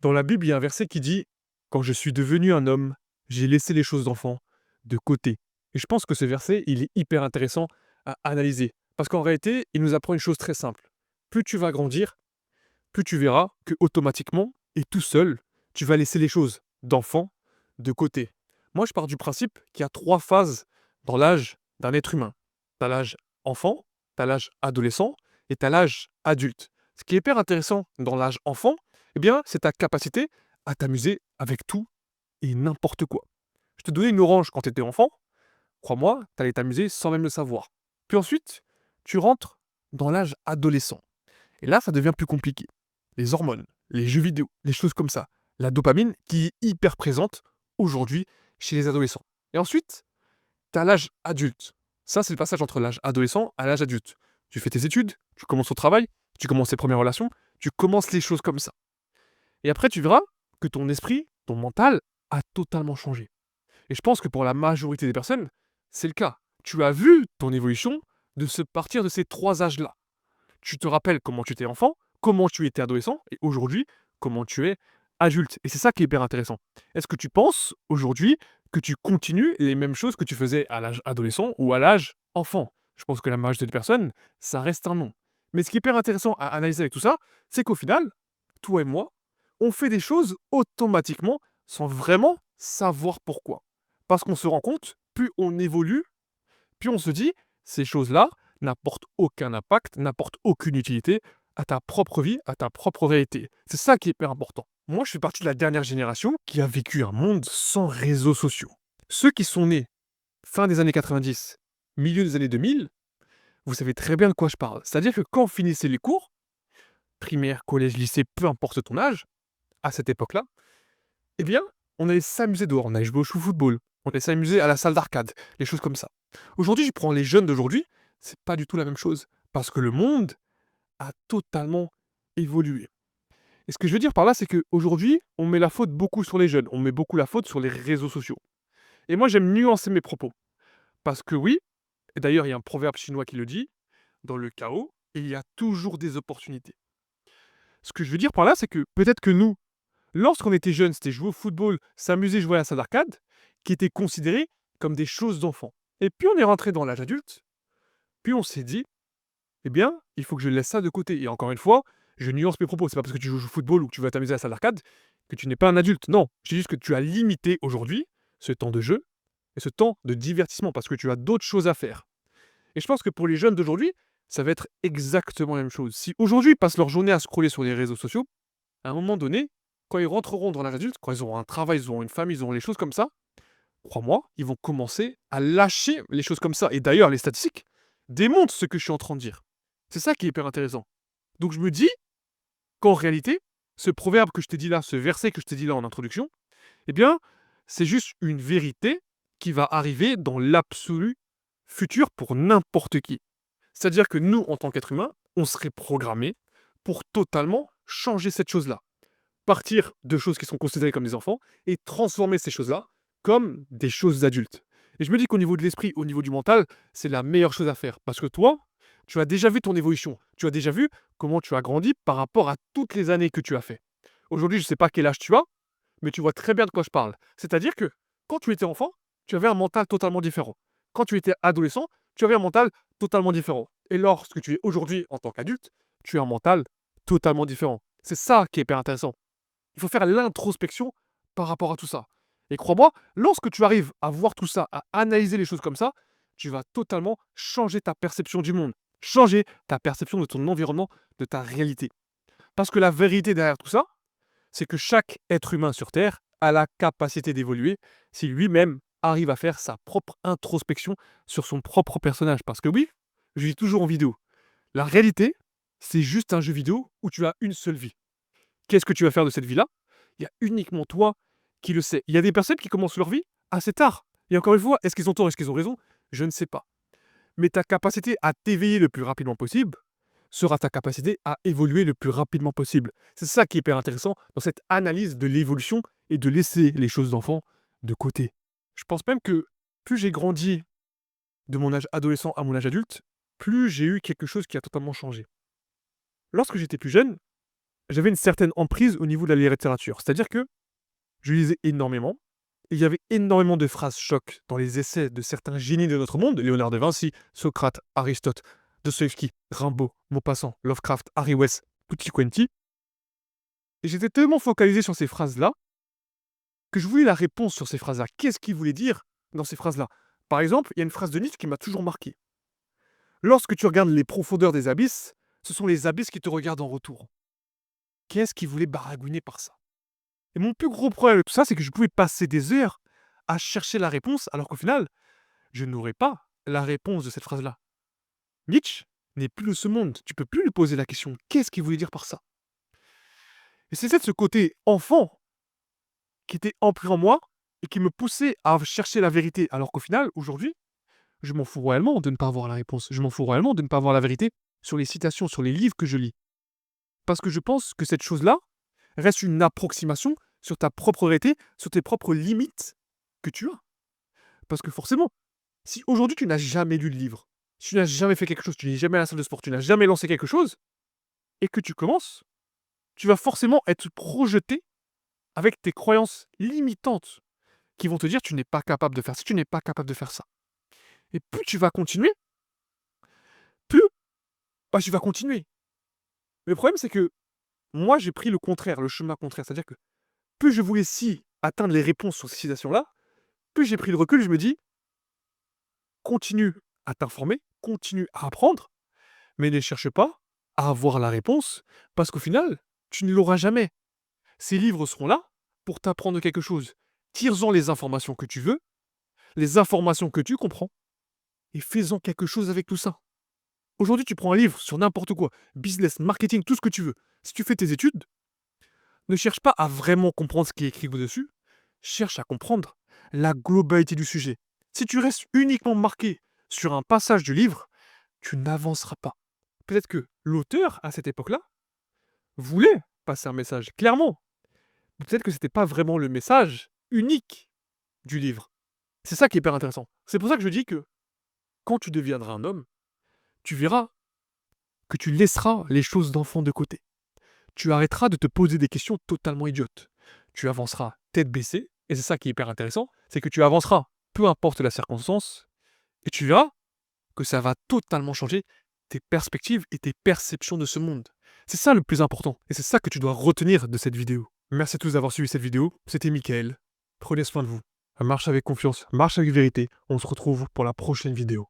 Dans la Bible, il y a un verset qui dit: «Quand je suis devenu un homme, j'ai laissé les choses d'enfant de côté». Et je pense que ce verset, il est hyper intéressant à analyser. Parce qu'en réalité, il nous apprend une chose très simple. Plus tu vas grandir, plus tu verras que automatiquement et tout seul, tu vas laisser les choses d'enfant de côté. Moi, je pars du principe qu'il y a 3 phases dans l'âge d'un être humain. Tu as l'âge enfant, tu as l'âge adolescent et tu as l'âge adulte. Ce qui est hyper intéressant dans l'âge enfant, eh bien, c'est ta capacité à t'amuser avec tout et n'importe quoi. Je te donnais une orange quand tu étais enfant, crois-moi, tu allais t'amuser sans même le savoir. Puis ensuite, tu rentres dans l'âge adolescent. Et là, ça devient plus compliqué. Les hormones, les jeux vidéo, les choses comme ça. La dopamine qui est hyper présente aujourd'hui chez les adolescents. Et ensuite, tu as l'âge adulte. Ça, c'est le passage entre l'âge adolescent à l'âge adulte. Tu fais tes études, tu commences au travail, tu commences tes premières relations, tu commences les choses comme ça. Et après, tu verras que ton esprit, ton mental a totalement changé. Et je pense que pour la majorité des personnes, c'est le cas. Tu as vu ton évolution de se partir de ces 3 âges-là. Tu te rappelles comment tu étais enfant, comment tu étais adolescent, et aujourd'hui, comment tu es adulte. Et c'est ça qui est hyper intéressant. Est-ce que tu penses aujourd'hui que tu continues les mêmes choses que tu faisais à l'âge adolescent ou à l'âge enfant? Je pense que la majorité des personnes, ça reste un non. Mais ce qui est hyper intéressant à analyser avec tout ça, c'est qu'au final, toi et moi, on fait des choses automatiquement sans vraiment savoir pourquoi. Parce qu'on se rend compte, plus on évolue, puis on se dit, ces choses-là n'apportent aucun impact, n'apportent aucune utilité à ta propre vie, à ta propre réalité. C'est ça qui est hyper important. Moi, je fais partie de la dernière génération qui a vécu un monde sans réseaux sociaux. Ceux qui sont nés fin des années 90, milieu des années 2000, vous savez très bien de quoi je parle. C'est-à-dire que quand on finissait les cours, primaire, collège, lycée, peu importe ton âge, à cette époque-là, eh bien, on allait s'amuser dehors, on allait jouer au football, on allait s'amuser à la salle d'arcade, les choses comme ça. Aujourd'hui, je prends les jeunes d'aujourd'hui, c'est pas du tout la même chose. Parce que le monde a totalement évolué. Et ce que je veux dire par là, c'est qu'aujourd'hui, on met la faute beaucoup sur les jeunes, on met beaucoup la faute sur les réseaux sociaux. Et moi, j'aime nuancer mes propos. Parce que oui, et d'ailleurs, il y a un proverbe chinois qui le dit, dans le chaos, il y a toujours des opportunités. Ce que je veux dire par là, c'est que peut-être que nous, lorsqu'on était jeunes, c'était jouer au football, s'amuser, jouer à la salle d'arcade, qui étaient considérés comme des choses d'enfants. Et puis on est rentré dans l'âge adulte, puis on s'est dit, eh bien, il faut que je laisse ça de côté. Et encore une fois, je nuance mes propos. C'est pas parce que tu joues au football ou que tu vas t'amuser à la salle d'arcade que tu n'es pas un adulte. Non, c'est juste que tu as limité aujourd'hui ce temps de jeu et ce temps de divertissement parce que tu as d'autres choses à faire. Et je pense que pour les jeunes d'aujourd'hui, ça va être exactement la même chose. Si aujourd'hui ils passent leur journée à scroller sur les réseaux sociaux, à un moment donné, quand ils rentreront dans l'âge adulte, quand ils auront un travail, ils auront une famille, ils auront les choses comme ça, crois-moi, ils vont commencer à lâcher les choses comme ça. Et d'ailleurs, les statistiques démontrent ce que je suis en train de dire. C'est ça qui est hyper intéressant. Donc je me dis qu'en réalité, ce proverbe que je t'ai dit là, ce verset que je t'ai dit là en introduction, eh bien, c'est juste une vérité qui va arriver dans l'absolu futur pour n'importe qui. C'est-à-dire que nous, en tant qu'êtres humains, on serait programmés pour totalement changer cette chose-là. Partir de choses qui sont considérées comme des enfants et transformer ces choses-là comme des choses adultes. Et je me dis qu'au niveau de l'esprit, au niveau du mental, c'est la meilleure chose à faire. Parce que toi, tu as déjà vu ton évolution. Tu as déjà vu comment tu as grandi par rapport à toutes les années que tu as fait. Aujourd'hui, je ne sais pas quel âge tu as, mais tu vois très bien de quoi je parle. C'est-à-dire que quand tu étais enfant, tu avais un mental totalement différent. Quand tu étais adolescent, tu avais un mental totalement différent. Et lorsque tu es aujourd'hui en tant qu'adulte, tu as un mental totalement différent. C'est ça qui est hyper intéressant. Il faut faire l'introspection par rapport à tout ça. Et crois-moi, lorsque tu arrives à voir tout ça, à analyser les choses comme ça, tu vas totalement changer ta perception du monde, changer ta perception de ton environnement, de ta réalité. Parce que la vérité derrière tout ça, c'est que chaque être humain sur Terre a la capacité d'évoluer si lui-même arrive à faire sa propre introspection sur son propre personnage. Parce que oui, je dis toujours en vidéo, la réalité, c'est juste un jeu vidéo où tu as une seule vie. Qu'est-ce que tu vas faire de cette vie-là? Il y a uniquement toi qui le sais. Il y a des personnes qui commencent leur vie assez tard. Et encore une fois, est-ce qu'ils ont tort, est-ce qu'ils ont raison? Je ne sais pas. Mais ta capacité à t'éveiller le plus rapidement possible sera ta capacité à évoluer le plus rapidement possible. C'est ça qui est hyper intéressant dans cette analyse de l'évolution et de laisser les choses d'enfant de côté. Je pense même que plus j'ai grandi de mon âge adolescent à mon âge adulte, plus j'ai eu quelque chose qui a totalement changé. Lorsque j'étais plus jeune, j'avais une certaine emprise au niveau de la littérature. C'est-à-dire que je lisais énormément, et il y avait énormément de phrases chocs dans les essais de certains génies de notre monde, Léonard de Vinci, Socrate, Aristote, Dostoïevski, Rimbaud, Maupassant, Lovecraft, Harry West, Tutti Quanti. Et j'étais tellement focalisé sur ces phrases-là que je voulais la réponse sur ces phrases-là. Qu'est-ce qu'il voulait dire dans ces phrases-là? Par exemple, il y a une phrase de Nietzsche qui m'a toujours marqué. Lorsque tu regardes les profondeurs des abysses, ce sont les abysses qui te regardent en retour. Qu'est-ce qu'il voulait baragouiner par ça? Et mon plus gros problème avec tout ça, c'est que je pouvais passer des heures à chercher la réponse, alors qu'au final, je n'aurais pas la réponse de cette phrase-là. Nietzsche n'est plus de ce monde. Tu peux plus lui poser la question. Qu'est-ce qu'il voulait dire par ça? Et c'est peut-être ce côté enfant qui était ancré en moi et qui me poussait à chercher la vérité. Alors qu'au final, aujourd'hui, je m'en fous royalement de ne pas avoir la réponse. Je m'en fous royalement de ne pas avoir la vérité sur les citations, sur les livres que je lis. Parce que je pense que cette chose-là reste une approximation sur ta propre vérité, sur tes propres limites que tu as. Parce que forcément, si aujourd'hui tu n'as jamais lu de livre, si tu n'as jamais fait quelque chose, tu n'es jamais à la salle de sport, tu n'as jamais lancé quelque chose, et que tu commences, tu vas forcément être projeté avec tes croyances limitantes qui vont te dire tu n'es pas capable de faire ça, tu n'es pas capable de faire ça. Et plus tu vas continuer, plus tu vas continuer. Mais le problème, c'est que moi, j'ai pris le contraire, le chemin contraire. C'est-à-dire que plus je voulais atteindre les réponses sur ces citations-là, plus j'ai pris le recul, je me dis, continue à t'informer, continue à apprendre, mais ne cherche pas à avoir la réponse, parce qu'au final, tu ne l'auras jamais. Ces livres seront là pour t'apprendre quelque chose. Tire-en les informations que tu veux, les informations que tu comprends, et fais-en quelque chose avec tout ça. Aujourd'hui, tu prends un livre sur n'importe quoi, business, marketing, tout ce que tu veux. Si tu fais tes études, ne cherche pas à vraiment comprendre ce qui est écrit au-dessus, cherche à comprendre la globalité du sujet. Si tu restes uniquement marqué sur un passage du livre, tu n'avanceras pas. Peut-être que l'auteur, à cette époque-là, voulait passer un message, clairement. Peut-être que c'était pas vraiment le message unique du livre. C'est ça qui est hyper intéressant. C'est pour ça que je dis que quand tu deviendras un homme, tu verras que tu laisseras les choses d'enfant de côté. Tu arrêteras de te poser des questions totalement idiotes. Tu avanceras tête baissée, et c'est ça qui est hyper intéressant, c'est que tu avanceras, peu importe la circonstance, et tu verras que ça va totalement changer tes perspectives et tes perceptions de ce monde. C'est ça le plus important, et c'est ça que tu dois retenir de cette vidéo. Merci à tous d'avoir suivi cette vidéo, c'était Mickaël. Prenez soin de vous. Marche avec confiance, marche avec vérité. On se retrouve pour la prochaine vidéo.